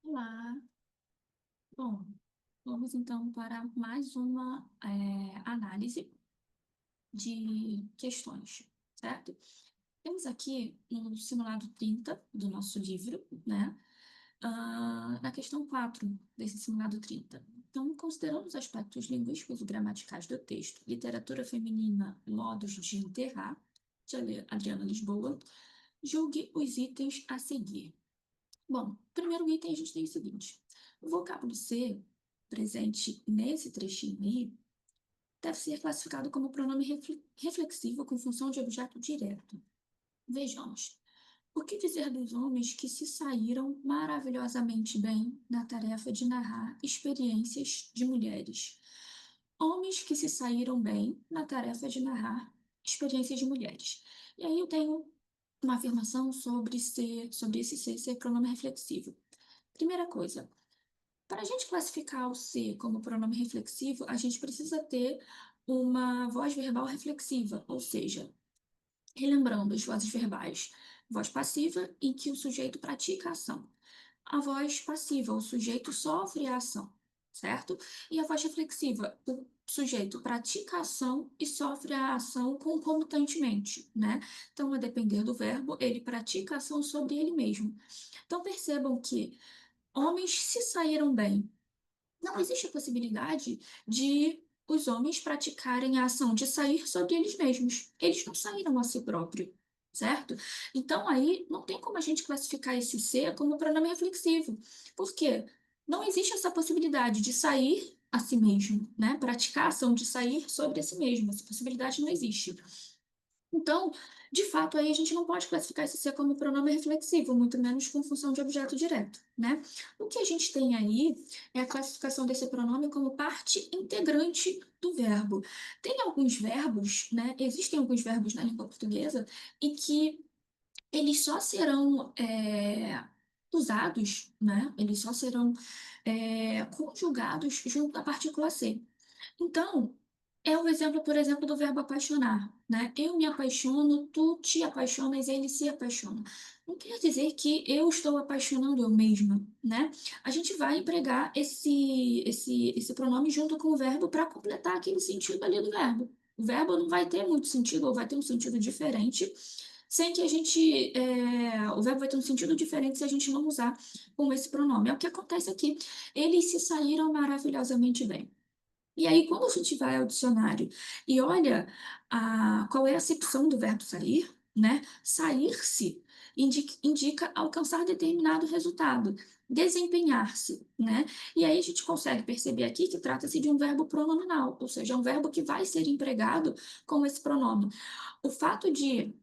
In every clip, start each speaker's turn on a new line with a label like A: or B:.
A: Olá. Bom, vamos então para mais uma análise de questões, certo? Temos aqui um simulado 30 do nosso livro, né? Na questão 4 desse simulado 30. Então, considerando os aspectos linguísticos e gramaticais do texto, literatura feminina, modos de enterrar, de Adriana Lisboa, julgue os itens a seguir. Bom, primeiro item a gente tem o seguinte: o vocábulo ser, presente nesse trechinho aí, deve ser classificado como pronome reflexivo com função de objeto direto. Vejamos. O que dizer dos homens que se saíram maravilhosamente bem na tarefa de narrar experiências de mulheres? Homens que se saíram bem na tarefa de narrar experiências de mulheres. E aí eu tenho uma afirmação sobre esse ser pronome reflexivo. Primeira coisa, para a gente classificar o ser como pronome reflexivo, a gente precisa ter uma voz verbal reflexiva, ou seja, relembrando as vozes verbais, voz passiva, em que o sujeito pratica a ação. A voz passiva, o sujeito sofre a ação, certo? E a voz reflexiva, o sujeito pratica a ação e sofre a ação concomitantemente, né? Então, a depender do verbo, ele pratica a ação sobre ele mesmo. Então, percebam que homens se saíram bem. Não existe a possibilidade de os homens praticarem a ação de sair sobre eles mesmos. Eles não saíram a si próprio, certo? Então, aí, não tem como a gente classificar esse ser como pronome reflexivo. Por quê? Não existe essa possibilidade de sair a si mesmo, né? Praticar a ação de sair sobre a si mesmo. Essa possibilidade não existe. Então, de fato, aí a gente não pode classificar esse ser como pronome reflexivo, muito menos com função de objeto direto, né? O que a gente tem aí é a classificação desse pronome como parte integrante do verbo. Tem alguns verbos, né? Existem alguns verbos na língua portuguesa em que eles só serão usados, né? Eles só serão conjugados junto à partícula ser. Então, é o exemplo, por exemplo, do verbo apaixonar, né? Eu me apaixono, tu te apaixonas, ele se apaixona. Não quer dizer que eu estou apaixonando eu mesma, né? A gente vai empregar esse pronome junto com o verbo para completar aquele sentido ali do verbo. O verbo não vai ter muito sentido, ou vai ter um sentido diferente, sem que a gente. O verbo vai ter um sentido diferente se a gente não usar com esse pronome. É o que acontece aqui. Eles se saíram maravilhosamente bem. E aí, quando a gente vai ao dicionário e olha qual é a acepção do verbo sair, né? Sair-se indica alcançar determinado resultado, desempenhar-se, né? E aí a gente consegue perceber aqui que trata-se de um verbo pronominal, ou seja, é um verbo que vai ser empregado com esse pronome. O fato de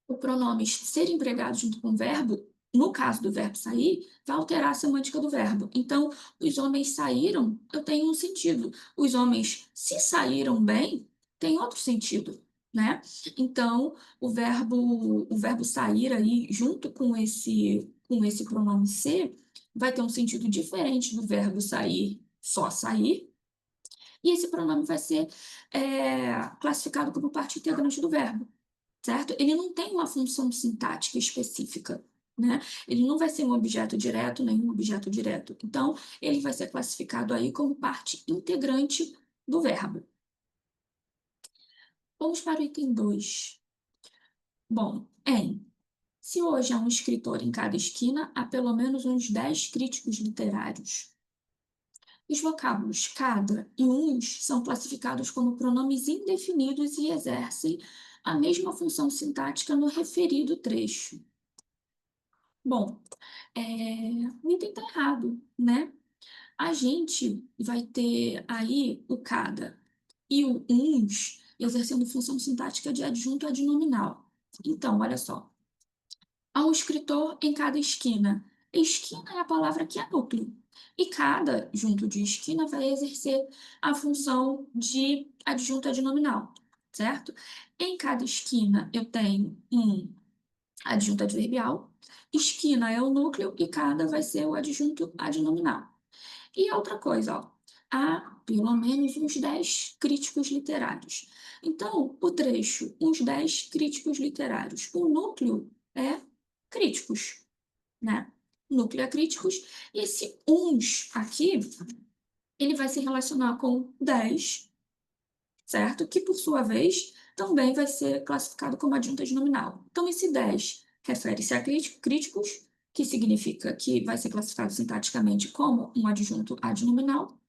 A: o pronome ser empregado junto com o verbo, no caso do verbo sair, vai alterar a semântica do verbo. Então, os homens saíram, eu tenho um sentido. Os homens se saíram bem, tem outro sentido, né? Então, o verbo sair aí, junto com esse pronome ser, vai ter um sentido diferente do verbo sair, só sair, e esse pronome vai ser classificado como parte integrante do verbo, certo? Ele não tem uma função sintática específica, né? Ele não vai ser um objeto direto, nenhum objeto direto. Então, ele vai ser classificado aí como parte integrante do verbo. Vamos para o item 2. Bom, se hoje há um escritor em cada esquina, há pelo menos uns 10 críticos literários. Os vocábulos cada e uns são classificados como pronomes indefinidos e exercem a mesma função sintática no referido trecho. Bom, o item está errado, né? A gente vai ter aí o cada e o uns exercendo função sintática de adjunto adnominal. Então, olha só. Há um escritor em cada esquina. Esquina é a palavra que é núcleo. E cada, junto de esquina, vai exercer a função de adjunto adnominal, certo? Em cada esquina, eu tenho um adjunto adverbial. Esquina é o núcleo e cada vai ser o adjunto adnominal. E outra coisa, ó, há pelo menos uns 10 críticos literários. Então, o trecho, uns 10 críticos literários. O núcleo é críticos, né? nucleocríticos. E esse uns aqui, ele vai se relacionar com 10, certo? Que, por sua vez, também vai ser classificado como adjunta de nominal. Então, esse 10 refere-se a críticos, que significa que vai ser classificado sintaticamente como um adjunto adnominal.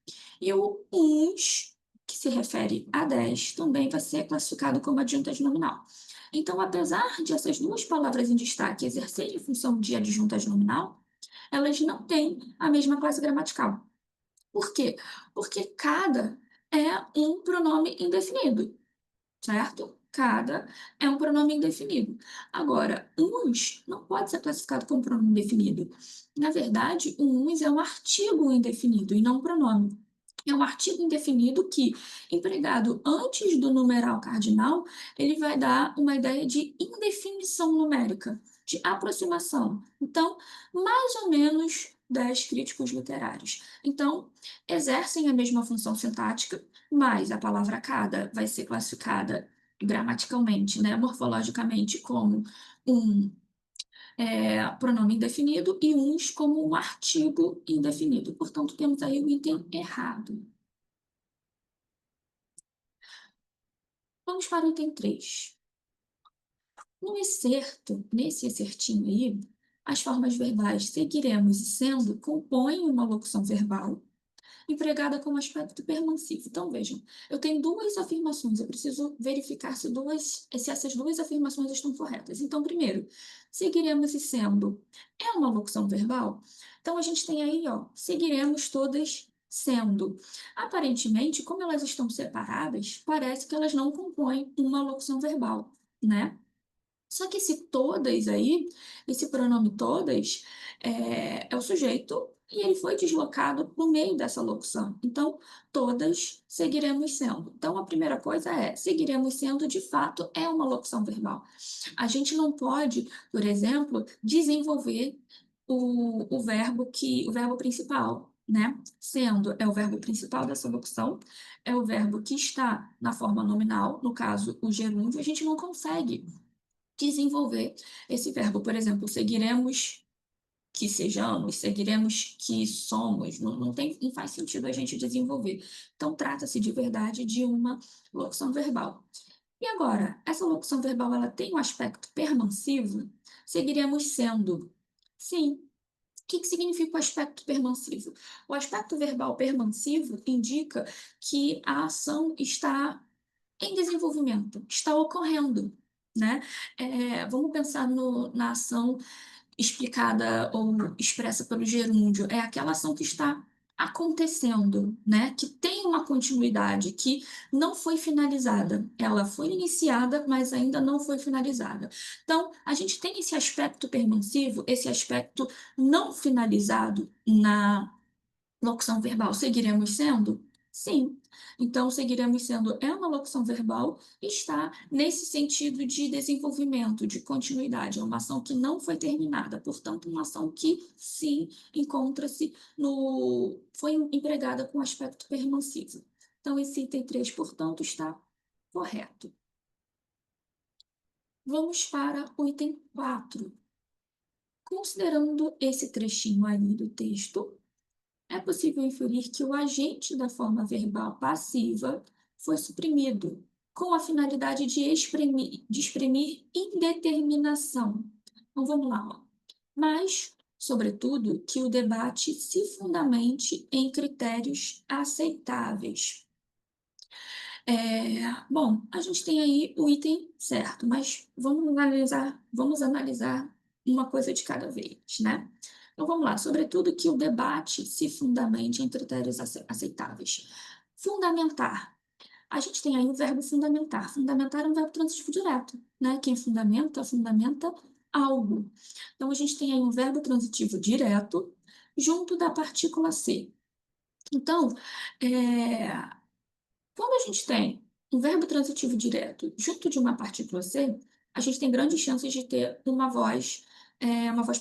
A: E o uns, que se refere a 10, também vai ser classificado como adjunta adnominal. Então, apesar de essas duas palavras em destaque exercerem função de adjunta adnominal, elas não têm a mesma classe gramatical. Por quê? Porque cada é um pronome indefinido, certo? Cada é um pronome indefinido. Agora, uns não pode ser classificado como pronome indefinido. Na verdade, o uns é um artigo indefinido e não um pronome. É um artigo indefinido que, empregado antes do numeral cardinal, ele vai dar uma ideia de indefinição numérica, de aproximação. Então, mais ou menos 10 críticos literários. Então, exercem a mesma função sintática, mas a palavra cada vai ser classificada gramaticalmente, né, morfologicamente, como um pronome indefinido e uns como um artigo indefinido. Portanto, temos aí o item errado. Vamos para o item 3. No excerto, nesse excertinho aí, as formas verbais seguiremos e sendo compõem uma locução verbal empregada como aspecto permansivo. Então, vejam, eu tenho duas afirmações, eu preciso verificar se essas duas afirmações estão corretas. Então, primeiro, seguiremos e sendo é uma locução verbal? Então, a gente tem aí, ó, seguiremos todas sendo. Aparentemente, como elas estão separadas, parece que elas não compõem uma locução verbal, né? Só que esse todas aí, esse pronome todas, é o sujeito e ele foi deslocado no meio dessa locução. Então, todas seguiremos sendo. Então, a primeira coisa é, seguiremos sendo, de fato, é uma locução verbal. A gente não pode, por exemplo, desenvolver o verbo principal, né? Sendo é o verbo principal dessa locução, é o verbo que está na forma nominal, no caso, o gerúndio, a gente não consegue desenvolver esse verbo. Por exemplo, seguiremos que sejamos, seguiremos que somos. Não faz sentido a gente desenvolver. Então, trata-se de verdade de uma locução verbal. E agora, essa locução verbal ela tem um aspecto permansivo? Seguiremos sendo. Sim. O que significa o aspecto permansivo? O aspecto verbal permansivo indica que a ação está em desenvolvimento, está ocorrendo, né? Vamos pensar na ação explicada ou expressa pelo gerúndio, é aquela ação que está acontecendo, né? Que tem uma continuidade, que não foi finalizada. Ela foi iniciada, mas ainda não foi finalizada. Então, a gente tem esse aspecto permansivo, esse aspecto não finalizado na locução verbal. Seguiremos sendo? Sim. Então, seguiremos sendo é uma locução verbal, está nesse sentido de desenvolvimento, de continuidade. É uma ação que não foi terminada, portanto, uma ação que, sim, encontra-se no. Foi empregada com aspecto permansivo. Então, esse item 3, portanto, está correto. Vamos para o item 4. Considerando esse trechinho aí do texto, é possível inferir que o agente da forma verbal passiva foi suprimido, com a finalidade de exprimir indeterminação. Então vamos lá. Ó. Mas, sobretudo, que o debate se fundamente em critérios aceitáveis. Bom, a gente tem aí o item certo, mas vamos analisar uma coisa de cada vez, né? Então vamos lá, sobretudo que o debate se fundamente em critérios aceitáveis. Fundamentar. A gente tem aí o verbo fundamentar. Fundamentar é um verbo transitivo direto, né? Quem fundamenta, fundamenta algo. Então a gente tem aí um verbo transitivo direto junto da partícula ser. Então, é, quando a gente tem um verbo transitivo direto junto de uma partícula ser, a gente tem grandes chances de ter uma voz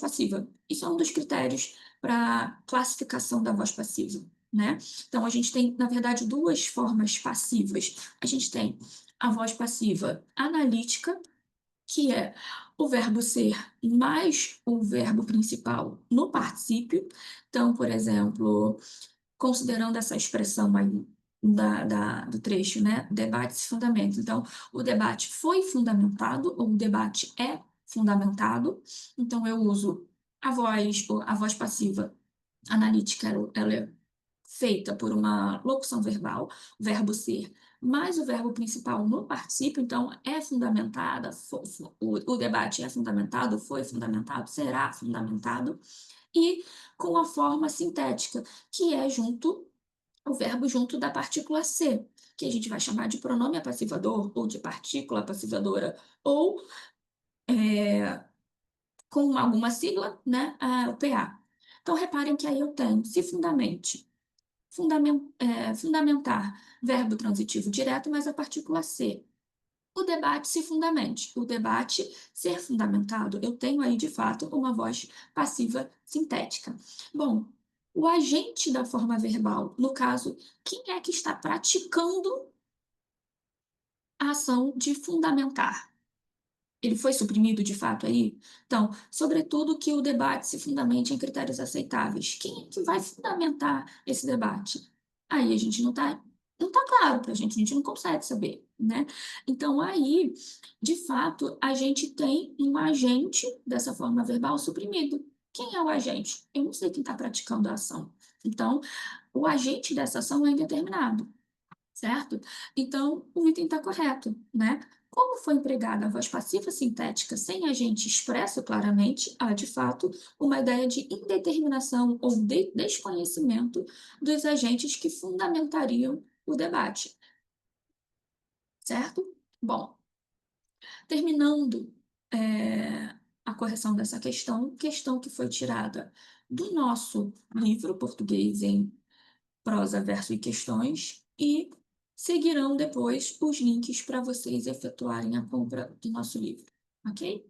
A: passiva. Isso é um dos critérios para classificação da voz passiva, né? Então, a gente tem, na verdade, duas formas passivas. A gente tem a voz passiva analítica que é o verbo ser mais o verbo principal no particípio. Então, por exemplo, considerando essa expressão aí do trecho, né? Debate e fundamento. Então, o debate foi fundamentado, ou o debate é fundamentado. Então, eu uso a voz passiva analítica, ela é feita por uma locução verbal, o verbo ser, mais o verbo principal no particípio, então é fundamentada, o debate é fundamentado, foi fundamentado, será fundamentado, e com a forma sintética, que é junto, o verbo junto da partícula ser, que a gente vai chamar de pronome apassivador, ou de partícula apassivadora, ou com alguma sigla, né, o PA. Então, reparem que aí eu tenho se fundamente. Fundamentar, verbo transitivo direto, mas a partícula ser. O debate se fundamente. O debate ser fundamentado, eu tenho aí, de fato, uma voz passiva sintética. Bom, o agente da forma verbal, no caso, quem é que está praticando a ação de fundamentar? Ele foi suprimido de fato aí? Então, sobretudo que o debate se fundamente em critérios aceitáveis. Quem é que vai fundamentar esse debate? Aí a gente não tá claro para a gente não consegue saber, né? Então, aí, de fato, a gente tem um agente dessa forma verbal suprimido. Quem é o agente? Eu não sei quem está praticando a ação. Então, o agente dessa ação é indeterminado, certo? Então, o item está correto, né? Como foi empregada a voz passiva sintética sem agente expresso claramente, há, de fato, uma ideia de indeterminação ou de desconhecimento dos agentes que fundamentariam o debate, certo? Bom, terminando, a correção dessa questão que foi tirada do nosso livro Português em prosa, verso e questões, e seguirão depois os links para vocês efetuarem a compra do nosso livro, ok?